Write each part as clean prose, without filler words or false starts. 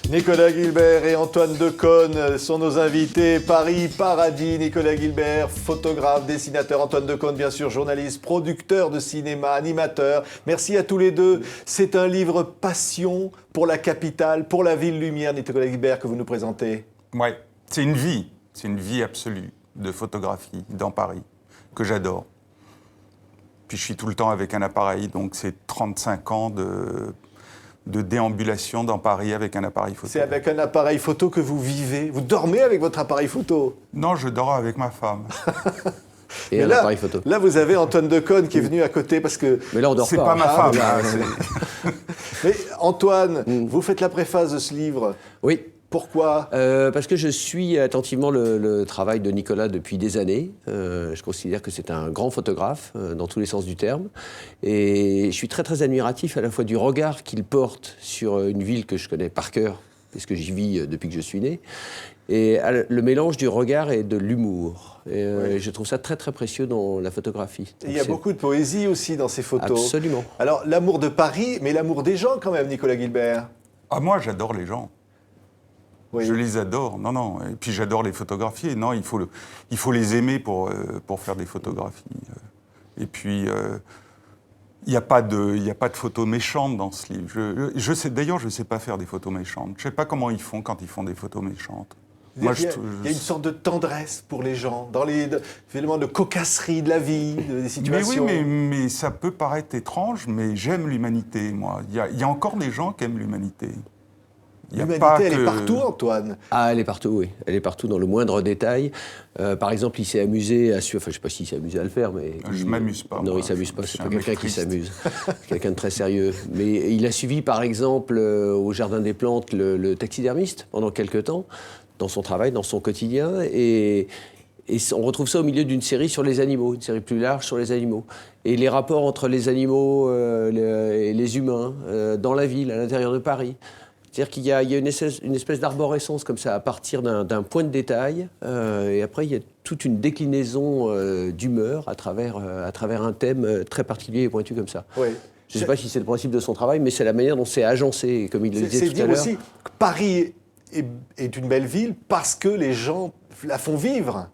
Nicolas Guilbert et Antoine Decaune sont nos invités. Paris Paradis, Nicolas Guilbert, photographe, dessinateur. Antoine Decaune, bien sûr, journaliste, producteur de cinéma, animateur. Merci à tous les deux. C'est un livre passion pour la capitale, pour la ville lumière, Nicolas Guilbert, que vous nous présentez. Oui, c'est une vie absolue de photographie dans Paris, que j'adore. Puis je suis tout le temps avec un appareil, donc c'est 35 ans de déambulation dans Paris avec un appareil photo. C'est avec un appareil photo que vous vivez. Vous dormez avec votre appareil photo? Non, je dors avec ma femme. Et un appareil photo. Là, vous avez Antoine Decaune qui est venu à côté parce que... Mais là, on dort pas. C'est pas ma femme. Mais Antoine, vous faites la préface de ce livre. Oui. Pourquoi? Parce que je suis attentivement le travail de Nicolas depuis des années. Je considère que c'est un grand photographe, dans tous les sens du terme. Et je suis très, très admiratif à la fois du regard qu'il porte sur une ville que je connais par cœur, puisque j'y vis depuis que je suis né, et le mélange du regard et de l'humour. Et je trouve ça très, très précieux dans la photographie. Et il y a beaucoup de poésie aussi dans ces photos. Absolument. Alors, l'amour de Paris, mais l'amour des gens quand même, Nicolas Guilbert. Ah, moi, j'adore les gens. Oui. Je les adore, non. Et puis j'adore les photographier. Non, il faut les aimer pour faire des photographies. Et puis, il n'y a pas de photos méchantes dans ce livre. D'ailleurs, je ne sais pas faire des photos méchantes. Je ne sais pas comment ils font quand ils font des photos méchantes. Il y a une sorte de tendresse pour les gens, dans les éléments de cocasserie de la vie, des situations. Mais oui, mais ça peut paraître étrange, mais j'aime l'humanité, moi. Il y a encore des gens qui aiment l'humanité. L'humanité, elle est partout, Antoine. Ah, elle est partout, oui. Elle est partout, dans le moindre détail. Par exemple, il s'est amusé à suivre... Enfin, je ne sais pas s'il s'est amusé à le faire, mais... Je ne m'amuse pas. Non, il ne s'amuse pas. C'est pas quelqu'un qui s'amuse. C'est quelqu'un de très sérieux. Mais il a suivi, par exemple, au Jardin des Plantes, le taxidermiste, pendant quelques temps, dans son travail, dans son quotidien. Et on retrouve ça au milieu d'une série sur les animaux, une série plus large sur les animaux. Et les rapports entre les animaux et les humains, dans la ville, à l'intérieur de Paris. C'est-à-dire qu'il y a une espèce d'arborescence comme ça, à partir d'un point de détail, et après il y a toute une déclinaison d'humeur à travers un thème très particulier et pointu comme ça. Oui. Je ne sais pas si c'est le principe de son travail, mais c'est la manière dont c'est agencé, comme il le disait tout à l'heure. C'est dire aussi que Paris est une belle ville parce que les gens la font vivre.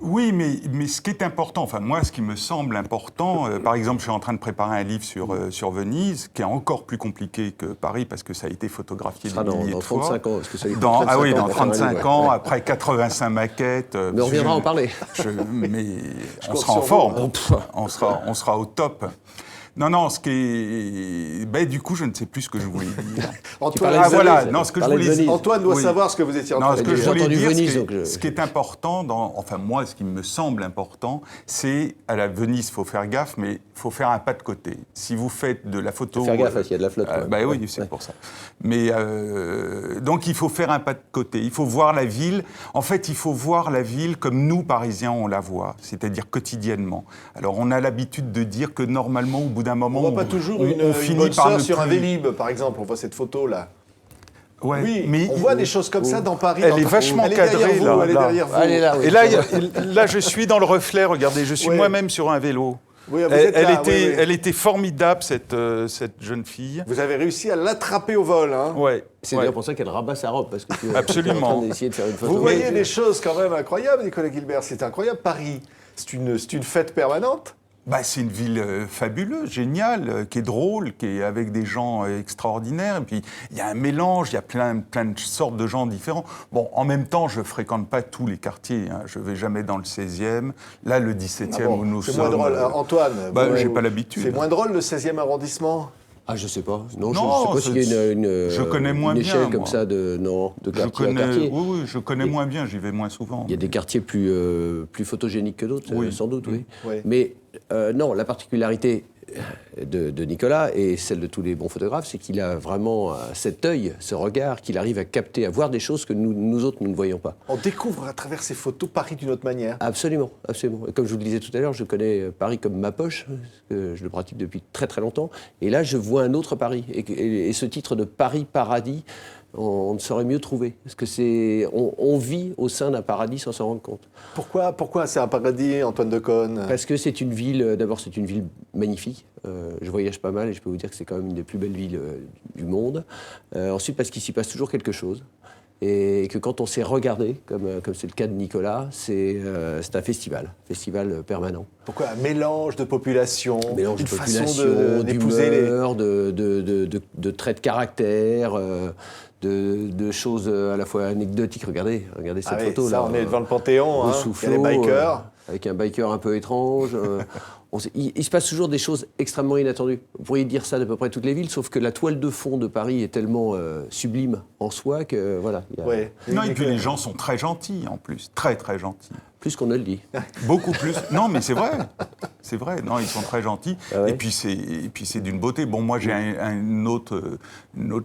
Oui, mais ce qui est important, enfin moi, ce qui me semble important, par exemple, je suis en train de préparer un livre sur Venise, qui est encore plus compliqué que Paris, parce que ça a été photographié des milliers de fois. Dans 35 ans, parce que ça dans 35 ans, après 85 maquettes. Mais on reviendra en parler. Mais on sera en forme, on sera au top. Non, ce qui est... du coup, je ne sais plus ce que je voulais dire. Antoine doit savoir ce que vous étiez en train de dire. Ce que je voulais dire, ce qui est important, moi, ce qui me semble important, c'est, à la Venise, il faut faire gaffe, mais il faut faire un pas de côté. Si vous faites de la photo... Faire gaffe, il y a de la flotte. Oui, c'est pour ça. Mais, donc, il faut faire un pas de côté. Il faut voir la ville. En fait, il faut voir la ville comme nous, Parisiens, on la voit, c'est-à-dire quotidiennement. Alors, on a l'habitude de dire que, normalement, au bout d'un moment, on voit pas toujours une bonne sœur sur un Vélib, par exemple. On voit cette photo-là. Ouais, oui, mais on voit des choses comme ça dans Paris. Elle est vachement cadrée, là. Elle est derrière vous. Elle est là, oui. Et là, je suis dans le reflet, regardez, je suis moi-même sur un vélo. Oui, elle était formidable, cette jeune fille. Vous avez réussi à l'attraper au vol, hein? Ouais. C'est d'ailleurs pour ça qu'elle rabat sa robe, parce que tu Absolument. es en train d'essayer de faire une photo. Vous voyez des choses quand même incroyables, Nicolas Guilbert. C'est incroyable, Paris. C'est une fête permanente. C'est une ville fabuleuse, géniale, qui est drôle, qui est avec des gens extraordinaires. Et puis, il y a un mélange, il y a plein de sortes de gens différents. Bon, en même temps, je ne fréquente pas tous les quartiers. Hein. Je ne vais jamais dans le 16e. Là, le 17e où nous sommes... C'est moins drôle. Antoine, je n'ai pas l'habitude. C'est moins drôle, le 16e arrondissement? Ah, je sais pas. Non, je sais pas s'il y a je connais moins une échelle bien, comme ça de quartier à quartier. Oui, je connais moins bien, j'y vais moins souvent. Il y a des quartiers plus photogéniques que d'autres, sans doute, oui. Oui. Mais non, la particularité de Nicolas et celle de tous les bons photographes, c'est qu'il a vraiment cet œil, ce regard, qu'il arrive à capter, à voir des choses que nous autres, nous ne voyons pas. On découvre à travers ces photos Paris d'une autre manière. Absolument, absolument. Et comme je vous le disais tout à l'heure, je connais Paris comme ma poche, parce que je le pratique depuis très très longtemps. Et là, je vois un autre Paris. Et ce titre de Paris Paradis On ne saurait mieux trouver. Parce que on vit au sein d'un paradis sans s'en rendre compte. Pourquoi c'est un paradis, Antoine Decaune? Parce que c'est une ville, d'abord c'est une ville magnifique. Je voyage pas mal et je peux vous dire que c'est quand même une des plus belles villes du monde. Ensuite parce qu'il s'y passe toujours quelque chose. Et que quand on sait regarder, comme c'est le cas de Nicolas, c'est un festival permanent. Pourquoi un mélange de population, Mélange une de façon population, d'épouser les... d'humeur, de traits de caractère, de choses à la fois anecdotiques. Regardez cette photo là. On est devant le Panthéon, au hein. Soufflot, Il y a les bikers. avec un biker un peu étrange. Il se passe toujours des choses extrêmement inattendues. Vous pourriez dire ça d'à peu près toutes les villes, sauf que la toile de fond de Paris est tellement sublime en soi que voilà. Ouais. Non, et puis les gens sont très gentils en plus, très très gentils. Plus qu'on ne le dit. Beaucoup plus. Non, mais c'est vrai. C'est vrai. Non, ils sont très gentils. Ah ouais. Et puis c'est d'une beauté. Bon, moi, j'ai une autre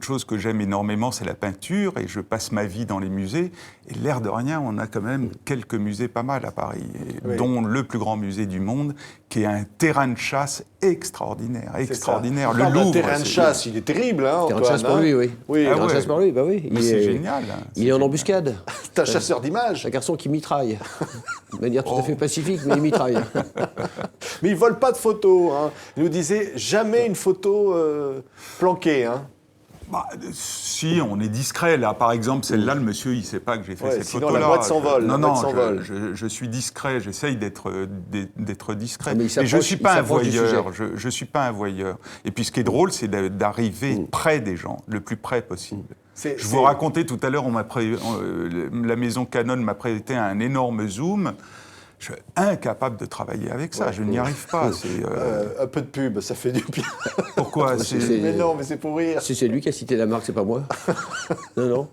chose que j'aime énormément, c'est la peinture. Et je passe ma vie dans les musées. Et l'air de rien, on a quand même quelques musées pas mal à Paris, dont le plus grand musée du monde, qui est un terrain de chasse extraordinaire. Extraordinaire. Le Louvre. terrain de chasse, il est terrible, hein, Terrain de Antoine, chasse pour lui, oui. Oui, Terrain de chasse pour lui, bah oui. Mais c'est génial. Il est en embuscade. c'est un chasseur d'images. Un garçon qui mitraille. De manière tout à fait pacifique, mais il mitraille. Mais il vole pas de photos. Hein. Il nous disait jamais une photo planquée. Hein. Bah, si, on est discret. Là, par exemple, celle-là, le monsieur, il ne sait pas que j'ai fait cette sinon photo-là. la boîte s'envole. Non, je suis discret. J'essaye d'être discret. Ah, mais je ne suis pas un voyeur. sujet. Je suis pas un voyeur. Et puis, ce qui est drôle, c'est d'arriver près des gens, le plus près possible. Je vous racontais tout à l'heure, la maison Canon m'a prêté un énorme zoom. Je suis incapable de travailler avec ça, je n'y arrive pas. Un peu de pub, ça fait du bien. Pourquoi Mais non, mais c'est pour rire. Si c'est lui qui a cité la marque, c'est pas moi. Non.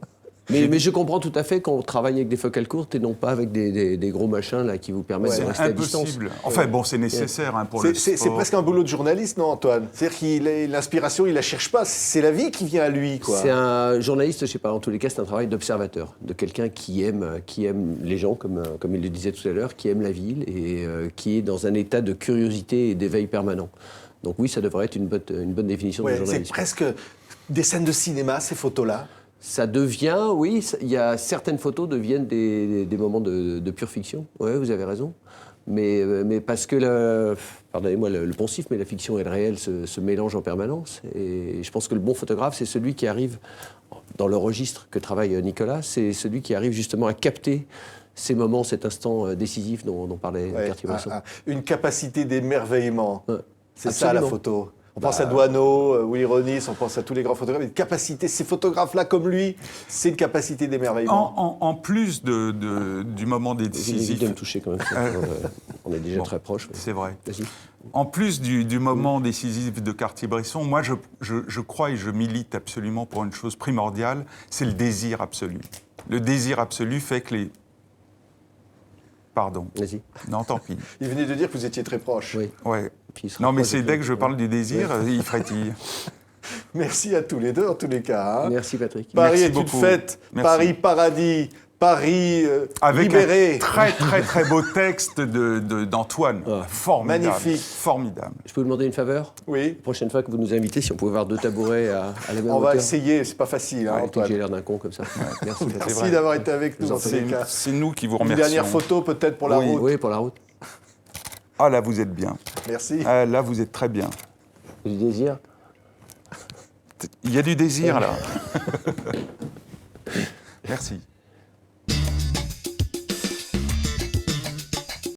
Mais je comprends tout à fait qu'on travaille avec des focales courtes et non pas avec des gros machins là, qui vous permettent de rester à distance. C'est impossible. Enfin bon, c'est nécessaire pour le sport. C'est presque un boulot de journaliste, non, Antoine? C'est-à-dire que l'inspiration, il la cherche pas. C'est la vie qui vient à lui, quoi. C'est un journaliste, je sais pas, en tous les cas, c'est un travail d'observateur, de quelqu'un qui aime les gens, comme il le disait tout à l'heure, qui aime la ville et qui est dans un état de curiosité et d'éveil permanent. Donc oui, ça devrait être une bonne définition de journalisme. C'est presque des scènes de cinéma, ces photos-là. Ça devient, oui, certaines photos deviennent des moments de pure fiction. Oui, vous avez raison. Mais parce que, pardonnez-moi le poncif, mais la fiction et le réel se mélangent en permanence. Et je pense que le bon photographe, c'est celui qui arrive, dans le registre que travaille Nicolas, c'est celui qui arrive justement à capter ces moments, cet instant décisif dont parlait Cartier-Bresson. Une capacité d'émerveillement. C'est Absolument. ça la photo. On pense à Doisneau, Willy Ronis, on pense à tous les grands photographes. Une capacité, ces photographes-là comme lui, c'est une capacité d'émerveillement. En plus du moment décisif... J'hésite de me toucher quand même. On est déjà très proches. C'est vrai. Vas-y. En plus du moment décisif de Cartier-Bresson, moi je crois et je milite absolument pour une chose primordiale, c'est le désir absolu. Le désir absolu fait que les... Pardon. Vas-y. Non, tant pis. Il venait de dire que vous étiez très proche. Oui. Ouais. Non, mais c'est dès que je parle du désir, il frétille. Merci à tous les deux, en tous les cas. Hein. Merci, Patrick. Paris Merci est beaucoup. une fête. Merci. Paris paradis. Paris avec libéré. Un très très très beau texte d'Antoine. Formidable. Magnifique. Formidable. Je peux vous demander une faveur? Oui. La prochaine fois que vous nous invitez, si on pouvait avoir 2 tabourets à la même On hauteur. va essayer, c'est pas facile, hein, Peut-être que j'ai Antoine. l'air d'un con comme ça. Merci. Merci d'avoir été avec nous, en tous les cas. C'est nous qui vous Une remercions. dernière photo peut-être pour la route. Oui, pour la route. Ah là, vous êtes bien. Merci. Ah là, vous êtes très bien. Du désir. Il y a du désir là. Merci.